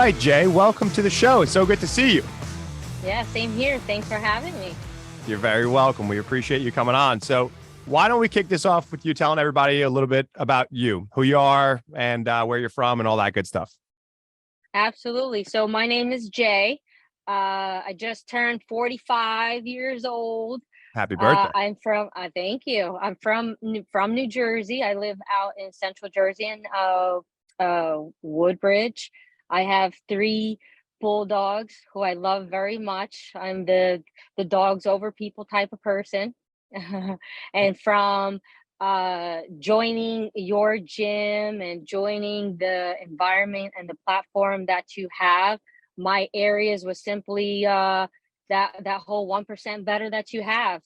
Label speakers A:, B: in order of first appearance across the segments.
A: right, Jay, welcome to the show. It's so good to see you.
B: Yeah, same here. Thanks for having me.
A: You're very welcome. We appreciate you coming on. So why don't we kick this off with you telling everybody a little bit about you, who you are, and where you're from and all that good stuff.
B: Absolutely. So my name is Jay. I just turned 45 years old.
A: Happy birthday.
B: I'm from, thank you. I'm from New Jersey. I live out in Central Jersey in Woodbridge. I have 3 bulldogs who I love very much. I'm the dogs over people type of person. And from joining your gym and joining the environment and the platform that you have, my areas was simply that whole 1% better that you have.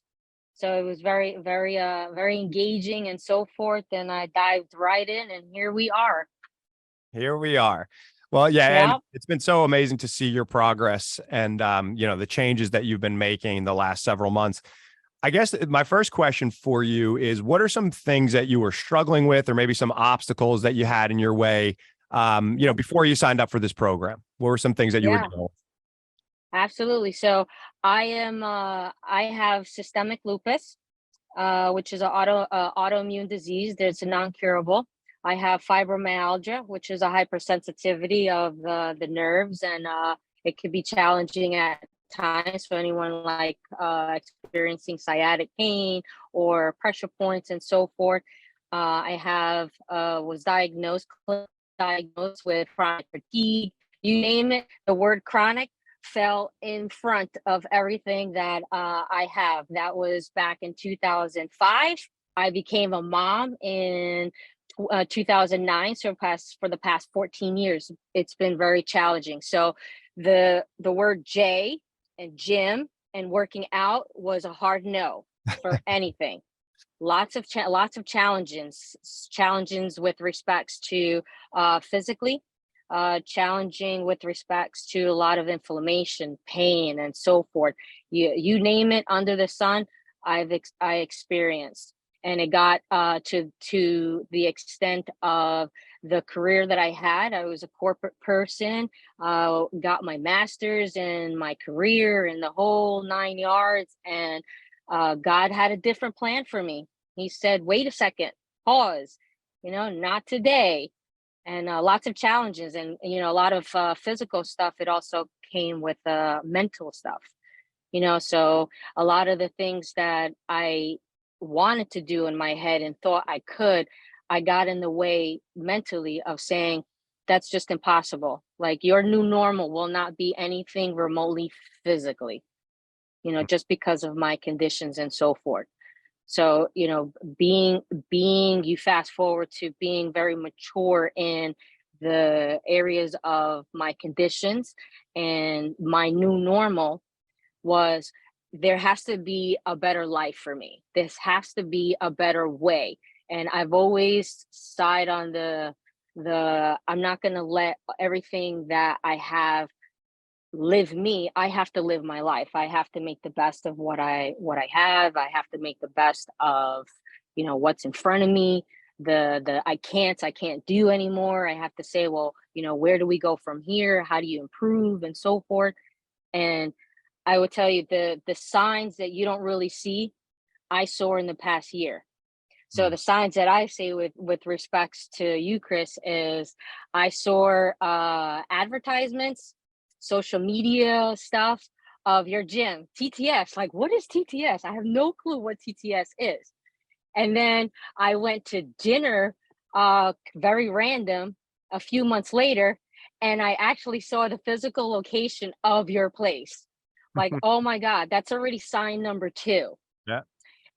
B: So it was very engaging and so forth. And I dived right in, and here we are.
A: Here we are. Well, yeah, and
B: Yeah.
A: it's been so amazing to see your progress and the changes that you've been making in the last several months. I guess my first question for you is, what are some things that you were struggling with, or maybe some obstacles that you had in your way, before you signed up for this program? What were some things that you were
B: Yeah,
A: dealing with?
B: absolutely. So I have systemic lupus, which is an autoimmune disease that's non-curable. I have fibromyalgia, which is a hypersensitivity of the nerves, and it could be challenging at times for anyone like experiencing sciatic pain or pressure points and so forth. I have was diagnosed with chronic fatigue. You name it, the word chronic fell in front of everything that I have. That was back in 2005. I became a mom in 2009. So for the past 14 years, it's been very challenging. So the word J and gym and working out was a hard no for anything. Lots of challenges with respects to physically, challenging with respects to a lot of inflammation, pain, and so forth. You name it under the sun, I experienced, and it got to the extent of the career that I had. I was a corporate person, got my master's in my career and the whole 9 yards, and God had a different plan for me. He said, "Wait a second, pause. Not today." And lots of challenges, and a lot of physical stuff. It also came with mental stuff. So a lot of the things that I wanted to do in my head and thought I got in the way mentally of saying that's just impossible. Like, your new normal will not be anything remotely physically, just because of my conditions and so forth. So, being you fast forward to being very mature in the areas of my conditions, and my new normal was, there has to be a better life for me. This has to be a better way. And I've always side on the I'm not going to let everything that I have live me. I have to live my life. I have to make the best of what I have. I have to make the best of what's in front of me. The I can't do anymore. I have to say, well, where do we go from here? How do you improve and so forth? And I would tell you, the signs that you don't really see, I saw in the past year. So the signs that I see with respects to you, Chris, is I saw advertisements, social media stuff of your gym, TTS. Like, what is TTS? I have no clue what TTS is. And then I went to dinner, very random, a few months later, and I actually saw the physical location of your place. Like, oh my God, that's already sign number 2.
A: Yeah.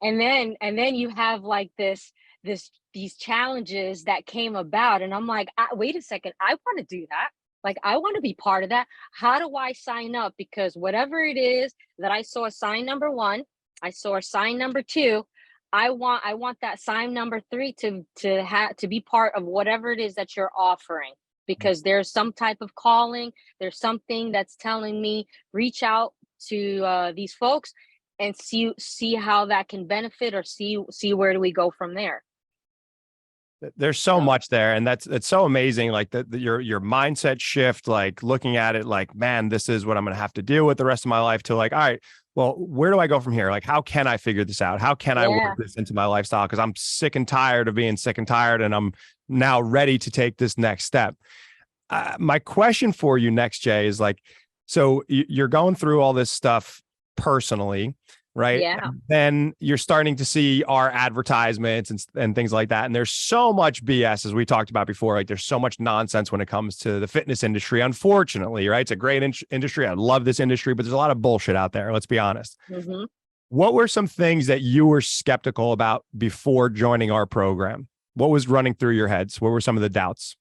B: And then you have like these challenges that came about, and I'm like, wait a second, I want to do that. Like, I want to be part of that. How do I sign up? Because whatever it is that I saw sign number 1, I saw sign number 2, I want that sign number 3 to be part of whatever it is that you're offering, because there's some type of calling, there's something that's telling me, reach out to these folks and see how that can benefit, or see where do we go from there.
A: There's so
B: So
A: much there, and it's so amazing. Like your mindset shift, like looking at it, like, man, this is what I'm going to have to deal with the rest of my life. To like, all right, well, where do I go from here? Like, how can I figure this out? How can I
B: yeah.
A: work this into my lifestyle? Because I'm sick and tired of being sick and tired, and I'm now ready to take this next step. My question for you next, Jay, is like, so you're going through all this stuff personally, right?
B: Yeah.
A: And then you're starting to see our advertisements and things like that. And there's so much BS, as we talked about before. Like, there's so much nonsense when it comes to the fitness industry, unfortunately, right? It's a great industry. I love this industry, but there's a lot of bullshit out there. Let's be honest.
B: Mm-hmm.
A: What were some things that you were skeptical about before joining our program? What was running through your heads? What were some of the doubts?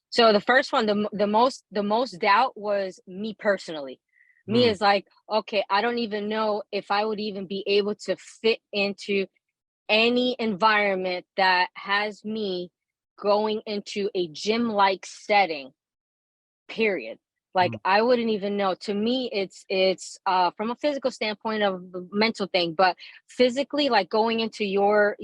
B: So the first one, the most doubt was me personally. Me
A: Hmm.
B: is like, okay, I don't even know if I would even be able to fit into any environment that has me going into a gym-like setting, period. Like, I wouldn't even know. To me, it's from a physical standpoint of the mental thing, but physically, like going into your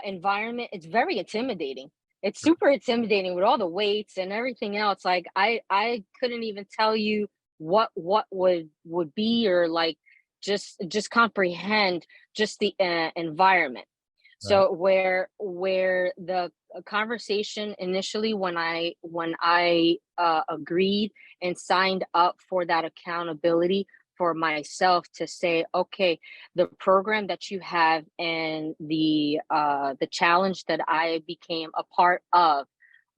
B: environment, it's very intimidating. It's super intimidating with all the weights and everything else. Like, I couldn't even tell you what would be, or like just comprehend just the environment.
A: Right.
B: So where the conversation initially, when I agreed and signed up for that accountability for myself, to say, okay, the program that you have and the challenge that I became a part of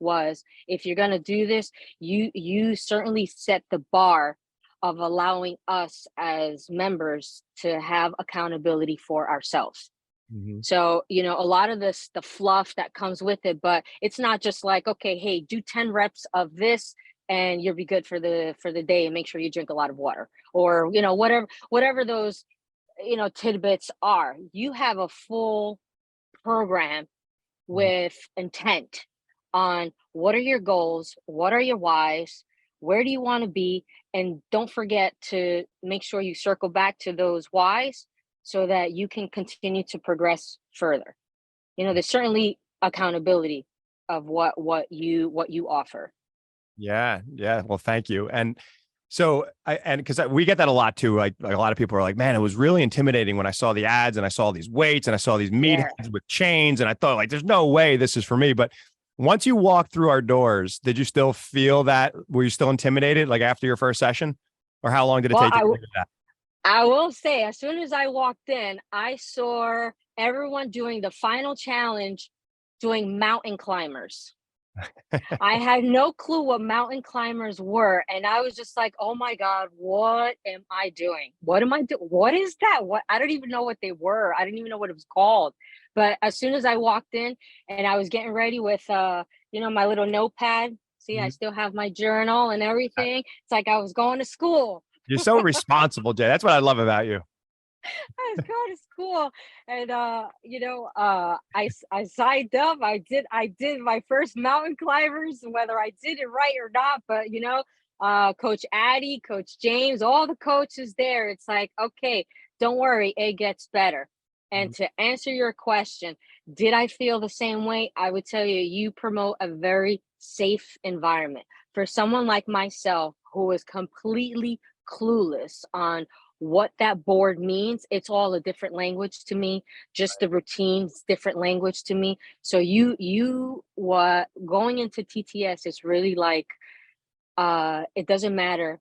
B: was, if you're gonna do this, you certainly set the bar of allowing us as members to have accountability for ourselves.
A: Mm-hmm.
B: So, a lot of this, the fluff that comes with it, but it's not just like, okay, hey, do 10 reps of this and you'll be good for the day, and make sure you drink a lot of water, or, whatever those, tidbits are. You have a full program with intent on what are your goals, what are your whys, where do you want to be, and don't forget to make sure you circle back to those whys so that you can continue to progress further. There's certainly accountability of what you offer.
A: Yeah, yeah. Well, thank you. And so because we get that a lot too. Like a lot of people are like, man, it was really intimidating when I saw the ads and I saw these weights and I saw these
B: Yeah.
A: meatheads with chains, and I thought, like, there's no way this is for me. But once you walked through our doors, did you still feel that? Were you still intimidated, like after your first session, or how long did it
B: Well,
A: take you to figure that?
B: I will say, as soon as I walked in, I saw everyone doing the final challenge, doing mountain climbers. I had no clue what mountain climbers were, and I was just like, "Oh my god, what am I doing? What am I doing? What is that? What, I don't even know what they were. I didn't even know what it was called." But as soon as I walked in and I was getting ready with my little notepad, see, I
A: Mhm.
B: still have my journal and everything. It's like I was going to school.
A: You're so responsible, Jay. That's what I love about you.
B: I was going to school, and I signed up. I did my first mountain climbers, whether I did it right or not. But Coach Addie, Coach James, all the coaches there. It's like, okay, don't worry, it gets better. And
A: Mhm.
B: to answer your question, did I feel the same way? I would tell you, you promote a very safe environment for someone like myself who is completely clueless on what that board means. It's all a different language to me. Just the routines, different language to me. So you what going into TTS is really like, it doesn't matter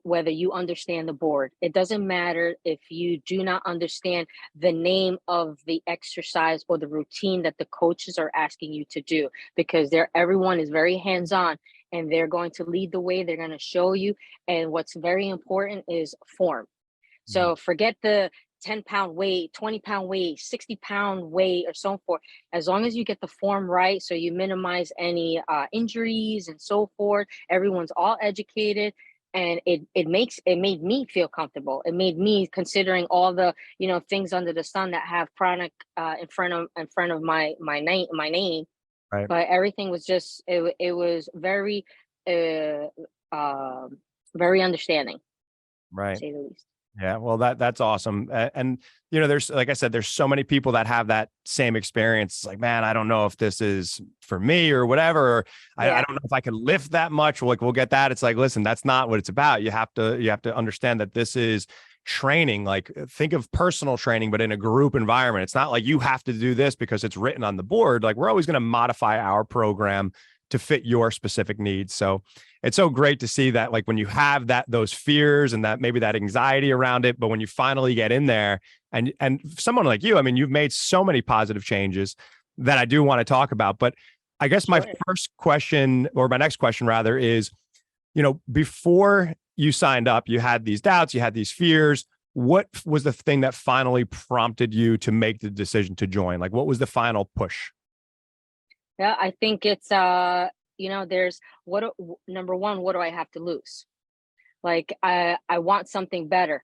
B: whether you understand the board. It doesn't matter if you do not understand the name of the exercise or the routine that the coaches are asking you to do, because everyone is very hands-on, and they're going to lead the way. They're going to show you. And what's very important is form.
A: Mhm.
B: So forget the 10-pound weight, 20-pound weight, 60-pound weight, or so forth. As long as you get the form right, so you minimize any injuries and so forth, everyone's all educated. And it made me feel comfortable. It made me, considering all the things under the sun that have chronic in front of my name.
A: Right.
B: But everything was just, it was uh, very understanding, to
A: Right.
B: say the least.
A: Yeah, well, that's awesome. And you know, there's, like I said, there's so many people that have that same experience. It's like, man, I don't know if this is for me or whatever. Or I
B: Yeah.
A: don't know if I can lift that much. Like, we'll get that. It's like, listen, that's not what it's about. You have to understand that this is training. Like, think of personal training, but in a group environment. It's not like you have to do this because it's written on the board. Like, we're always going to modify our program to fit your specific needs. So it's so great to see that, like, when you have those fears and that maybe that anxiety around it, but when you finally get in there, and someone like you, I mean, you've made so many positive changes that I do want to talk about. But I guess my
B: Sure.
A: first question, or my next question rather, is, you know, before you signed up, you had these doubts, you had these fears. What was the thing that finally prompted you to make the decision to join? Like, what was the final push?
B: Yeah, I think it's there's number one, what do I have to lose? Like, I want something better.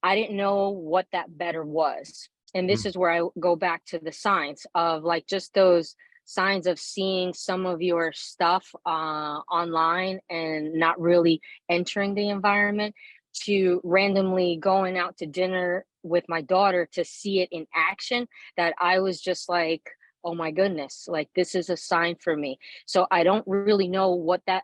B: I didn't know what that better was. And this
A: Mm,
B: is where I go back to the signs of, like, just those signs of seeing some of your stuff online and not really entering the environment, to randomly going out to dinner with my daughter to see it in action, that I was just like, oh my goodness, like, this is a sign for me. So I don't really know what that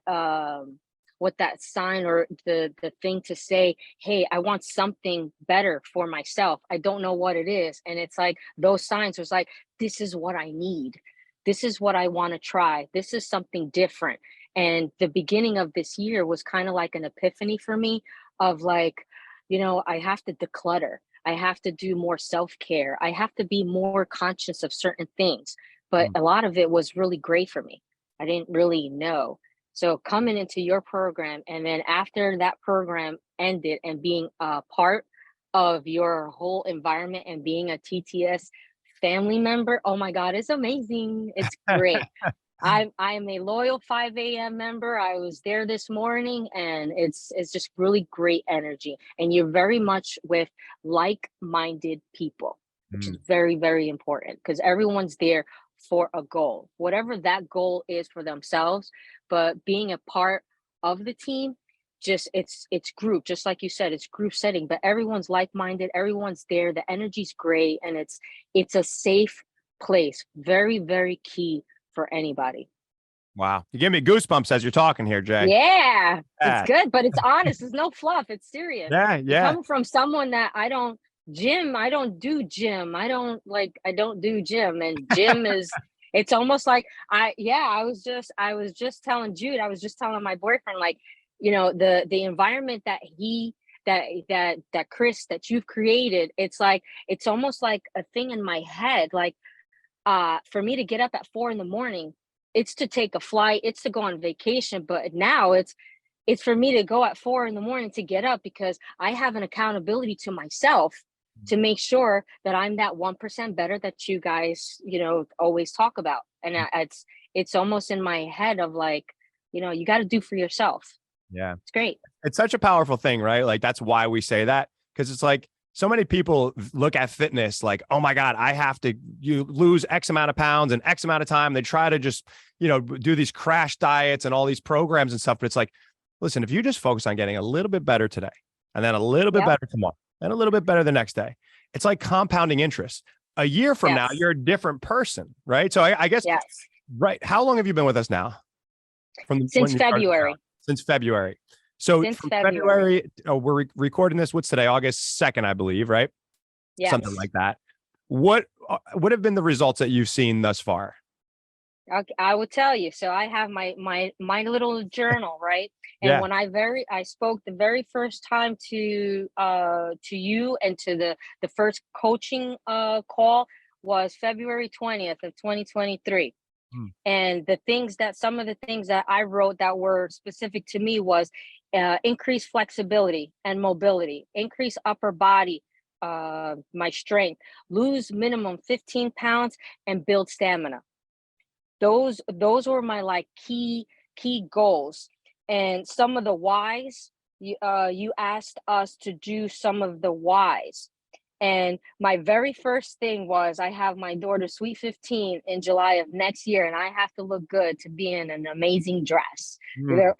B: sign, or the thing to say, hey, I want something better for myself. I don't know what it is. And it's like those signs was like, this is what I need. This is what I want to try. This is something different. And the beginning of this year was kind of like an epiphany for me of, like, I have to declutter. I have to do more self-care. I have to be more conscious of certain things. But
A: mm.
B: a lot of it was really great for me. I didn't really know. So coming into your program, and then after that program ended, and being a part of your whole environment and being a TTS family member, oh my God, it's amazing. It's great. I'm a loyal 5 a.m. member. I was there this morning, and it's just really great energy. And you're very much with like-minded people, which is
A: Mm.
B: very, very important, because everyone's there for a goal, whatever that goal is for themselves. But being a part of the team, just it's group, just like you said, it's group setting, but everyone's like-minded, everyone's there, the energy's great, and it's a safe place. Very, very key for anybody.
A: Wow. You give me goosebumps as you're talking here, Jay.
B: Yeah, it's
A: Yeah.
B: good, but it's honest. It's no fluff. It's serious.
A: Yeah.
B: And
A: Yeah.
B: coming from someone that I don't do gym. I don't do gym. And gym is, it's almost like I was just telling Jude, I was just telling my boyfriend, like, the environment that Chris, that you've created, it's like, it's almost like a thing in my head. Like, for me to get up at 4 in the morning, it's to take a flight, it's to go on vacation. But now it's for me to go at 4 in the morning to get up, because I have an accountability to myself to make sure that I'm that 1% better that you guys, always talk about. And it's almost in my head of, like, you got to do for yourself.
A: Yeah.
B: It's great.
A: It's such a powerful thing, right? Like, that's why we say that, because it's like, so many people look at fitness like, oh my God, I have to you lose X amount of pounds in X amount of time. They try to just, do these crash diets and all these programs and stuff. But it's like, listen, if you just focus on getting a little bit better today, and then a little bit
B: Yep.
A: better tomorrow, and a little bit better the next day, it's like compounding interest. A year from now,
B: Yes.
A: you're a different person, right? So I guess,
B: Yes.
A: right. How long have you been with us now? When
B: Since
A: you started the show?
B: February.
A: Since February. So
B: Since
A: from
B: February.
A: February, we're recording this. What's today? August 2nd, I believe, right? Something
B: Yes.
A: like that. What have been the results that you've seen thus far?
B: Okay, I will tell you. So I have my little journal, right? And
A: Yeah.
B: when I spoke the very first time to you, and to the first coaching call, was February 20th of 2023.
A: Mm,
B: And some of the things that I wrote that were specific to me was, increase flexibility and mobility, increase upper body, my strength, lose minimum 15 pounds, and build stamina. Those were my, like, key goals. And some of the whys, you asked us to do some of the whys. And my very first thing was, I have my daughter's sweet 15 in July of next year, and I have to look good to be in an amazing dress.
A: mm,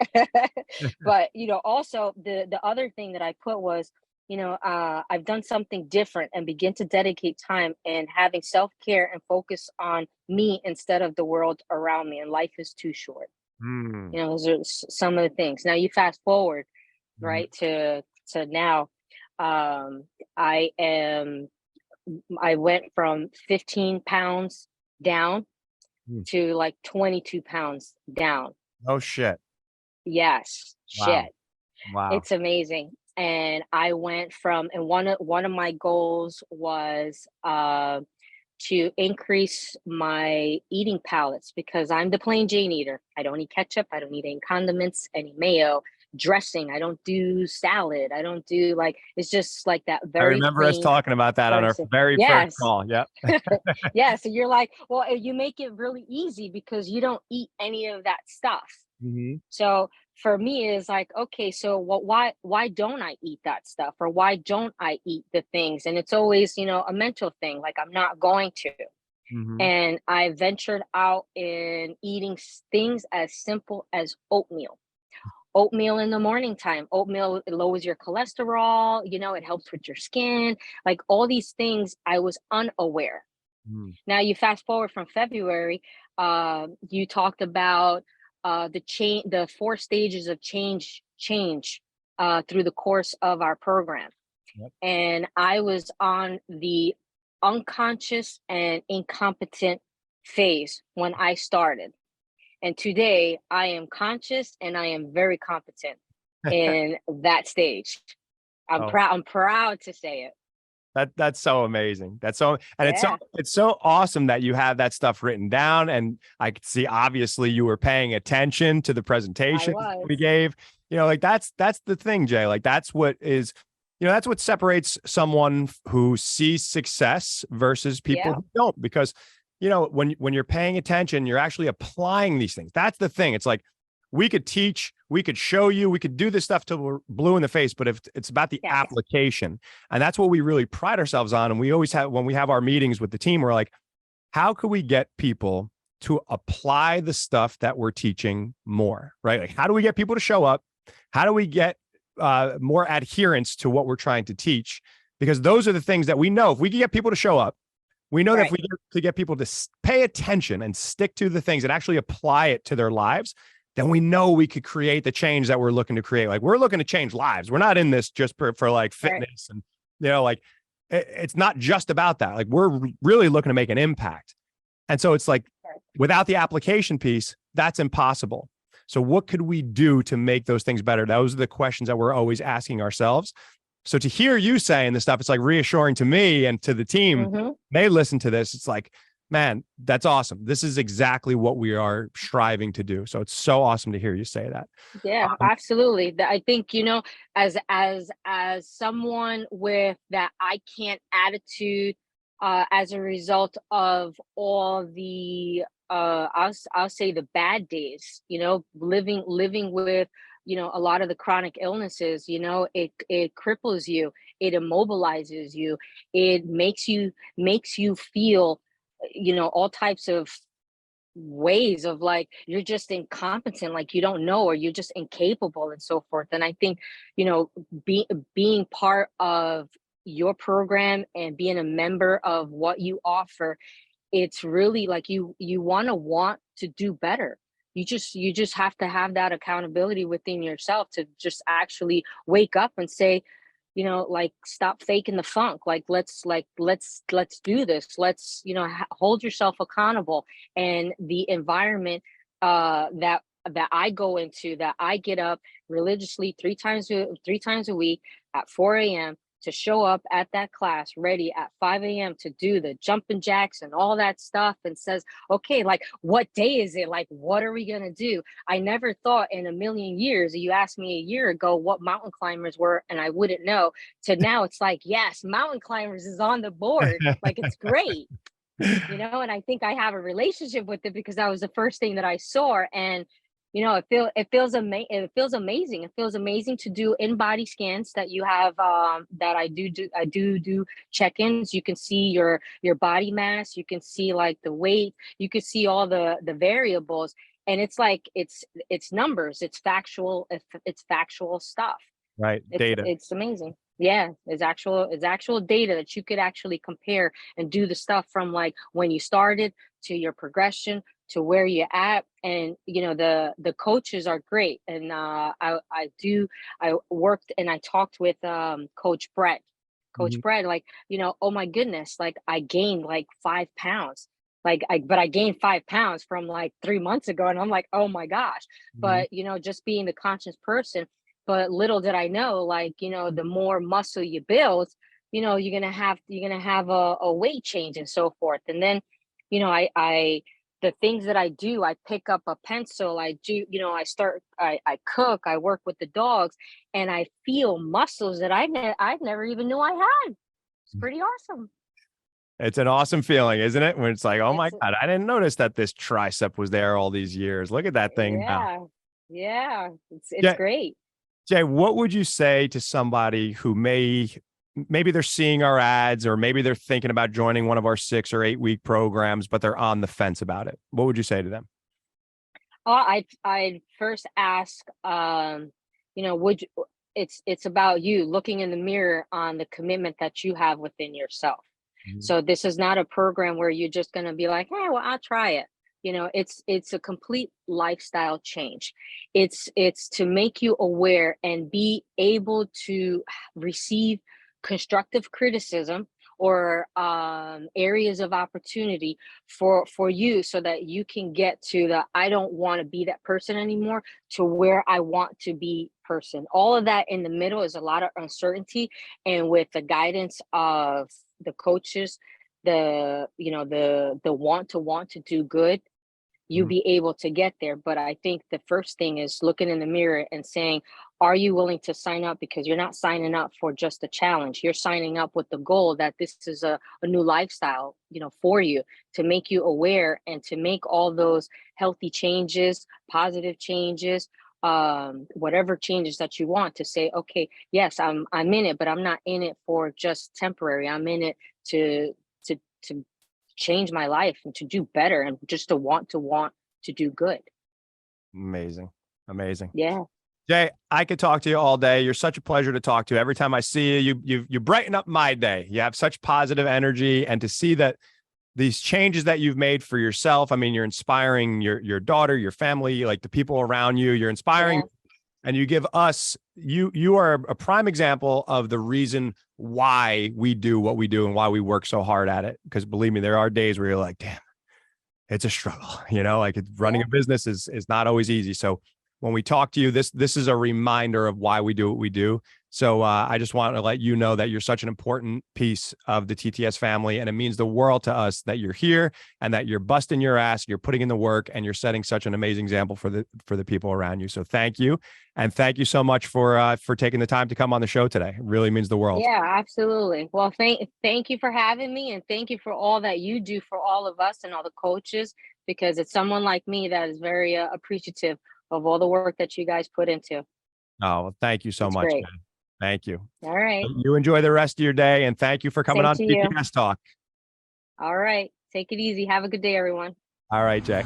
B: But also, the other thing that I put was, I've done something different and begin to dedicate time and having self-care and focus on me instead of the world around me. And life is too short.
A: Mm,
B: Those are some of the things. Now you fast forward,
A: mhm.
B: right, to now. Um, I am I went from 15 pounds down
A: Mm.
B: to like 22 pounds down.
A: Oh shit.
B: Yes,
A: Wow.
B: shit.
A: Wow.
B: It's amazing. And I went from, and one of my goals was to increase my eating palettes because I'm the plain Jane eater. I don't eat ketchup. I don't eat any condiments, any mayo, dressing. I don't do salad. I don't do like, it's just like that
A: I
B: very
A: remember us
B: plain
A: talking about that on our
B: person.
A: very first
B: Yes.
A: call. Yep.
B: Yeah. So you're like, well, you make it really easy because you don't eat any of that stuff.
A: Mhm.
B: So for me, it's like, okay, so why don't I eat that stuff, or why don't I eat the things? And it's always, a mental thing, like I'm not going to.
A: Mhm.
B: And I ventured out in eating things as simple as oatmeal. Oatmeal in the morning time. Oatmeal, it lowers your cholesterol, it helps with your skin. Like all these things, I was unaware.
A: Mm.
B: Now you fast forward from February, you talked about the 4 stages of change through the course of our program,
A: Yep.
B: and I was on the unconscious and incompetent phase when I started. And today I am conscious and I am very competent in that stage. I'm
A: Oh,
B: proud. I'm proud to say it.
A: that's so amazing. That's so, and
B: Yeah,
A: it's so awesome that you have that stuff written down. And I could see obviously you were paying attention to the
B: I
A: presentation
B: was.
A: we gave. Like that's the thing, Jay. Like that's what is, that's what separates someone who sees success versus people
B: Yeah.
A: who don't. Because when you're paying attention, you're actually applying these things. That's the thing. It's like we could teach, we could show you, we could do this stuff till we're blue in the face, but if it's about the
B: Yes.
A: application, and that's what we really pride ourselves on. And we always have, when we have our meetings with the team, we're like, how can we get people to apply the stuff that we're teaching more, right? Like, how do we get people to show up? How do we get more adherence to what we're trying to teach? Because those are the things that we know. If we can get people to show up, we know that if
B: Right.
A: we get to get people to pay attention and stick to the things and actually apply it to their lives, then we know we could create the change that we're looking to create. Like we're looking to change lives. We're not in this just for like
B: Right.
A: fitness and, like it's not just about that. Like we're really looking to make an impact. And so it's like
B: Right.
A: without the application piece, that's impossible. So what could we do to make those things better? Those are the questions that we're always asking ourselves. So to hear you saying this stuff, it's like reassuring to me and to the team.
B: Mm-hmm.
A: They listen to this. It's like, man, that's awesome. This is exactly what we are striving to do. So it's so awesome to hear you say that.
B: Yeah, absolutely. I think, as someone with that I can't attitude, as a result of all the I'll say the bad days, living with, a lot of the chronic illnesses, it cripples you, it immobilizes you, it makes you feel, all types of ways of like you're just incompetent, like you don't know, or you're just incapable and so forth. And I think, you know be, being part of your program and being a member of what you offer, it's really like you want to do better. You just have to have that accountability within yourself to just actually wake up and say, like, stop faking the funk. Like, let's do this. Let's, hold yourself accountable. And the environment that I go into, that I get up religiously three times a week at 4 a.m. to show up at that class ready at 5 a.m. to do the jumping jacks and all that stuff, and says, okay, like, what day is it? Like, what are we going to do? I never thought in a million years, you asked me a year ago what mountain climbers were, and I wouldn't know. To now, it's like, yes, mountain climbers is on the board. Like, it's great. And I think I have a relationship with it because that was the first thing that I saw. And it feels amazing. It feels amazing to do in-body scans that you have, that I do check-ins. You can see your body mass, you can see like the weight, you can see all the variables, and it's like it's numbers, it's factual stuff.
A: Right.
B: it's
A: Data.
B: it's amazing. Yeah, it's actual data that you could actually compare and do the stuff from like when you started to your progression to where you're at. And the coaches are great. And I worked and I talked with Coach
A: Mhm.
B: Brett, like, oh my goodness, like I gained like 5 pounds. But I gained 5 pounds from like 3 months ago. And I'm like, oh my gosh.
A: Mhm.
B: But just being the conscious person, but little did I know, like, the more muscle you build, you're gonna have a weight change and so forth. And then, I the things that I do, I pick up a pencil, I do, I cook, I work with the dogs, and I feel muscles that I never even knew I had. It's pretty awesome.
A: It's an awesome feeling, isn't it? When it's like, oh my
B: It's
A: God, I didn't notice that this tricep was there all these years. Look at that thing now.
B: yeah, yeah, it's
A: Yeah.
B: great.
A: Jay, what would you say to somebody who maybe they're seeing our ads or maybe they're thinking about joining one of our 6 or 8 week programs, but they're on the fence about it? What would you say to them?
B: I'd first ask, would you, it's about you looking in the mirror on the commitment that you have within yourself.
A: Mhm.
B: So this is not a program where you're just going to be like, hey, well, I'll try it. It's a complete lifestyle change. It's to make you aware and be able to receive constructive criticism or areas of opportunity for you, so that you can get to the I don't want to be that person anymore to where I want to be person. All of that in the middle is a lot of uncertainty, and with the guidance of the coaches, the want to do good, you
A: Mhm.
B: be able to get there. But I think the first thing is looking in the mirror and saying, are you willing to sign up? Because you're not signing up for just a challenge. You're signing up with the goal that this is a new lifestyle, for you, to make you aware and to make all those healthy changes, positive changes, whatever changes that you want, to say, okay, yes, I'm in it, but I'm not in it for just temporary. I'm in it to change my life and to do better, and just to want to do good.
A: Amazing. Amazing.
B: Yeah.
A: Jay, I could talk to you all day. You're such a pleasure to talk to. Every time I see you, you brighten up my day. You have such positive energy, and to see that these changes that you've made for yourself. I mean, you're inspiring your daughter, your family, like the people around you. You're inspiring,
B: Yeah.
A: and you give us you are a prime example of the reason why we do what we do and why we work so hard at it. Because believe me, there are days where you're like, damn, it's a struggle. Like running
B: Yeah.
A: a business is not always easy. So when we talk to you, this is a reminder of why we do what we do. So I just want to let you know that you're such an important piece of the TTS family, and it means the world to us that you're here and that you're busting your ass, you're putting in the work, and you're setting such an amazing example for the people around you. So thank you, and thank you so much for taking the time to come on the show today. It really means the world.
B: Yeah, absolutely. Well, thank you for having me, and thank you for all that you do for all of us and all the coaches, because it's someone like me that is very appreciative of all the work that you guys put into.
A: Oh, well, thank you so
B: It's
A: much,
B: great.
A: man. Thank you.
B: All right.
A: You enjoy the rest of your day, and thank you for coming
B: Same
A: on
B: to you.
A: TTS Talk.
B: All right. Take it easy. Have a good day, everyone.
A: All right, Jay.